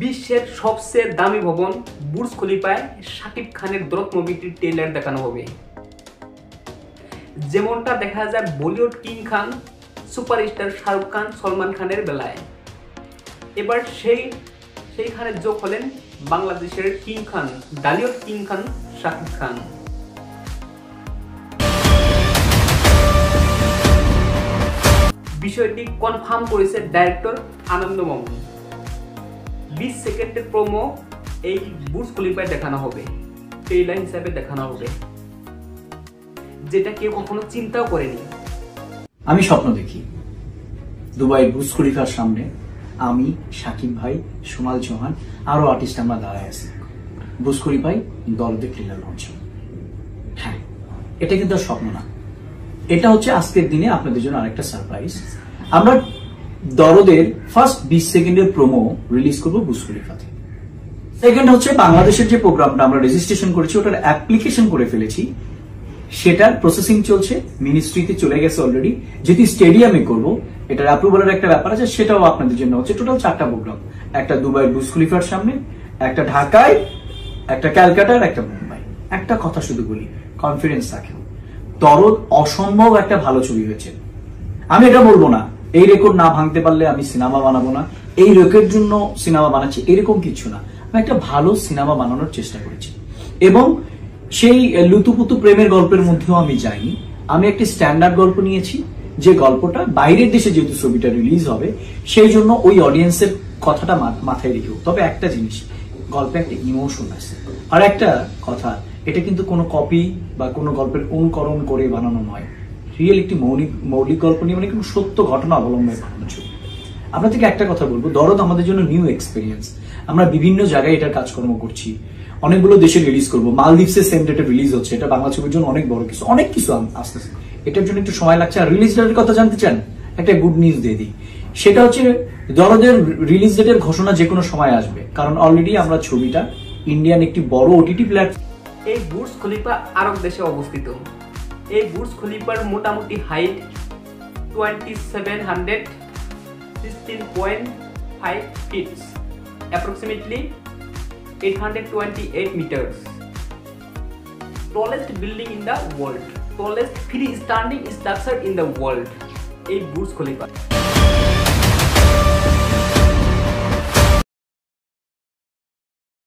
বিশ্বের সবচেয়ে দামি ভবন বুর্জ খলিফায় শাকিব খানের দরদ মুভিটির ট্রেলার দেখানো হবে। যেমনটা দেখা যায় বলিউড কিং খান সুপারস্টার শাহরুখ খান সলমান খানের বেলায়, এবার সেইখানে যোগ হলেন বাংলাদেশের কিং খান ডালিউড কিং খান শাকিব খান। বিষয়টি কনফার্ম করেছে ডাইরেক্টর আনন্দ মামুন। 20 সেকেন্ডের প্রোমো এই বুর্জ খলিফায় দেখানো হবে, ট্রেলার হিসাবে দেখানো হবে, যেটা কেউ কখনো চিন্তাও করেনি। আমি স্বপ্ন দেখি দুবাই বুর্জ খলিফার সামনে আমি, শাকিব ভাই, সুমাল চৌহান আরো আর্টিস্ট আমরা দাঁড়ায় আছি বুর্জ খলিফায় দরদে ট্রেলার লঞ্চ। হ্যাঁ, এটা কিন্তু স্বপ্ন না, এটা হচ্ছে আজকের দিনে আপনাদের জন্য আরেকটা সারপ্রাইজ। আমরা দরদের ফার্স্ট 20 সেকেন্ডের প্রোমো রিলিজ করবো বুর্জ খলিফাতে। সেকেন্ড হচ্ছে বাংলাদেশের যে প্রোগ্রামটা আমরা রেজিস্ট্রেশন করেছি ওটার অ্যাপ্লিকেশন করে ফেলেছি, সেটার প্রসেসিং চলছে, মিনিস্ট্রিতে চলে গেছে অলরেডি। যদি স্টেডিয়ামে করবো এটার অ্যাপ্রুভালের একটা ব্যাপার আছে, সেটাও আপনাদের জন্য হচ্ছে। টোটাল 4টা প্রোগ্রাম, একটা দুবাই বুর্জ খলিফার সামনে, একটা ঢাকায়, একটা ক্যালকাটার, একটা মুম্বাই। একটা কথা শুধু বলি, কনফিডেন্স রাখেন, দরদ অসম্ভব একটা ভালো ছবি হয়েছে। আমি এটা বলবো না এই রেকর্ড না ভাঙতে পারলে আমি সিনেমা বানাবো না, এই রেকর্ডের জন্য সিনেমা বানাচ্ছি, এরকম কিছু না। আমি একটা ভালো সিনেমা বানানোর চেষ্টা করেছি এবং সেই লুতুপুতু প্রেমের গল্পের মধ্যেও আমি যাইনি। আমি একটি স্ট্যান্ডার্ড গল্প নিয়েছি, যে গল্পটা বাইরের দেশে যেহেতু ছবিটা রিলিজ হবে সেই জন্য ওই অডিয়েন্সের কথাটা মাথায় রেখেও। তবে একটা জিনিস, গল্পে একটা ইমোশন আছে। আর একটা কথা, এটা কিন্তু কোনো কপি বা কোনো গল্পের অনুকরণ করে বানানো নয়, রিয়েল একটি মৌলিক গল্প নিয়ে, মানে কোনো সত্য ঘটনা অবলম্বনে বানানো ছবি। আপনাদেরকে একটা কথা বলবো, দরদ আমাদের জন্য নিউ এক্সপিরিয়েন্স। আমরা বিভিন্ন জায়গায় এটার কাজকর্ম করছি, অনেকগুলো দেশে রিলিজ করবো। মালদ্বীপসে সেম ডেটে রিলিজ হচ্ছে, এটা বাংলা ছবির জন্য অনেক বড় কিছু, অনেক কিছু আসতেছে। এটার জন্য একটু সময় লাগছে। আর রিলিজ ডেটের কথা জানতে চান, একটা গুড নিউজ দিয়ে দিই, সেটা হচ্ছে দরদের রিলিজ ডেটের ঘোষণা যে কোনো সময় আসবে, কারণ অলরেডি আমরা ছবিটা ইন্ডিয়ান একটি বড় ওটিটি প্ল্যাটফর্ম। এই বুর্জ খলিফা আরব দেশে অবস্থিত। এই বুর্জ খলিফার মোটামুটি height 2716.5 feet, approximately 828 meters. Tallest building in the world, tallest freestanding structure in the world, এই বুর্জ খলিফা।